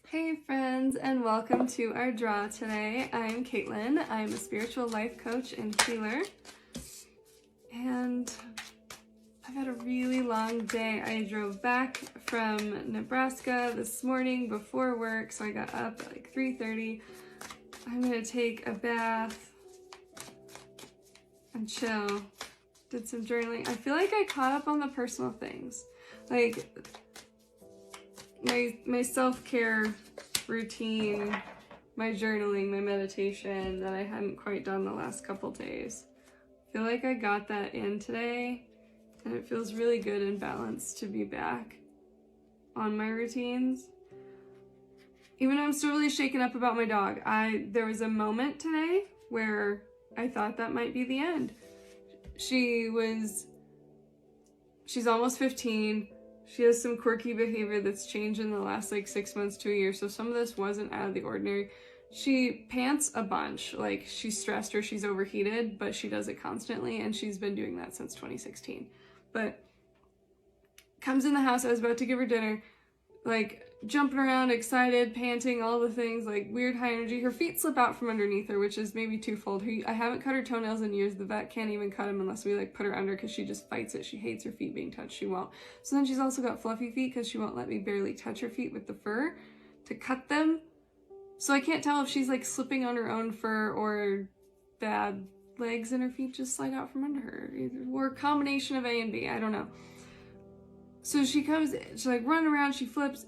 Hey friends, and welcome to our draw today. I'm Caitlin. I'm a spiritual life coach and healer. And I've had a really long day. I drove back from Nebraska this morning before work, so I got up at like 3:30. I'm gonna take a bath and chill. Did some journaling. I feel like I caught up on the personal things. Like my self-care routine, my journaling, my meditation that I hadn't quite done the last couple days. I feel like I got that in today, and it feels really good and balanced to be back on my routines. Even though I'm still really shaken up about my dog, there was a moment today where I thought that might be the end. She's almost 15. She has some quirky behavior that's changed in the last 6 months to a year, so some of this wasn't out of the ordinary. She pants a bunch, like she's stressed or she's overheated, but she does it constantly, and she's been doing that since 2016. But comes in the house, I was about to give her dinner, like jumping around, excited, panting, all the things, like weird high energy. Her feet slip out from underneath her, which is maybe twofold. I haven't cut her toenails in years. The vet can't even cut them unless we put her under, because she just fights it. She hates her feet being touched. She won't. So then she's also got fluffy feet because she won't let me barely touch her feet with the fur to cut them. So I can't tell if she's slipping on her own fur or bad legs and her feet just slide out from under her, or a combination of A and B. I don't know. So she comes, she's running around, she flips,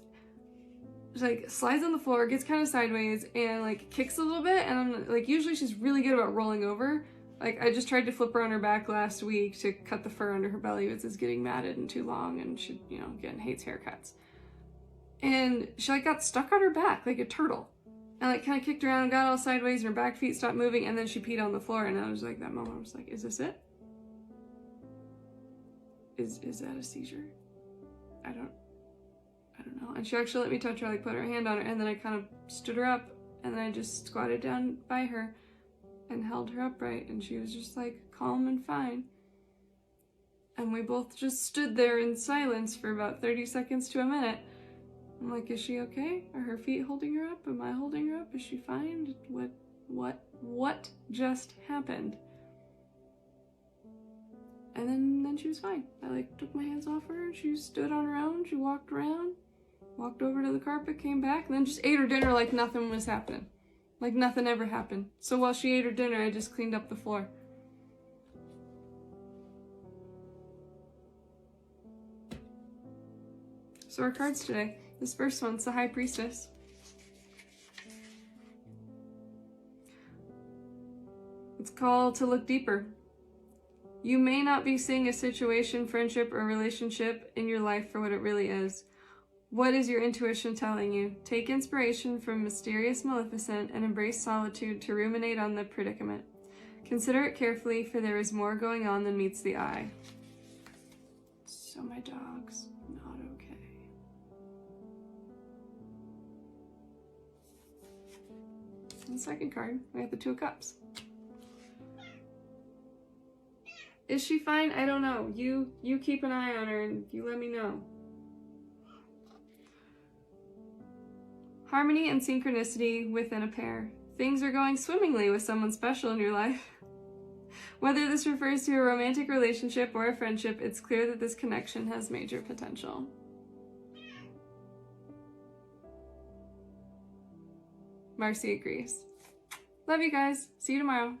she slides on the floor, gets kind of sideways, and kicks a little bit, and I'm usually she's really good about rolling over. I just tried to flip her on her back last week to cut the fur under her belly. It's getting matted and too long, and she, again, hates haircuts. And she got stuck on her back like a turtle, and kind of kicked around and got all sideways, and her back feet stopped moving, and then she peed on the floor. And I was that moment I was is this it? Is that a seizure? I don't know. And she actually let me touch her, put her hand on her, and then I kind of stood her up, and then I just squatted down by her and held her upright, and she was just calm and fine. And we both just stood there in silence for about 30 seconds to a minute. I'm is she okay? Are her feet holding her up? Am I holding her up? Is she fine? What just happened? And then she was fine. I took my hands off her, and she stood on her own. She walked around, walked over to the carpet, came back, and then just ate her dinner like nothing was happening. Like nothing ever happened. So while she ate her dinner, I just cleaned up the floor. So our cards today. This first one's the High Priestess. It's called to look deeper. You may not be seeing a situation, friendship, or relationship in your life for what it really is. What is your intuition telling you? Take inspiration from Mysterious Maleficent and embrace solitude to ruminate on the predicament. Consider it carefully, for there is more going on than meets the eye. So my dog's not okay. And the second card, we have the Two of Cups. Is she fine? I don't know. You keep an eye on her and you let me know. Harmony and synchronicity within a pair. Things are going swimmingly with someone special in your life. Whether this refers to a romantic relationship or a friendship, it's clear that this connection has major potential. Marcy agrees. Love you guys. See you tomorrow.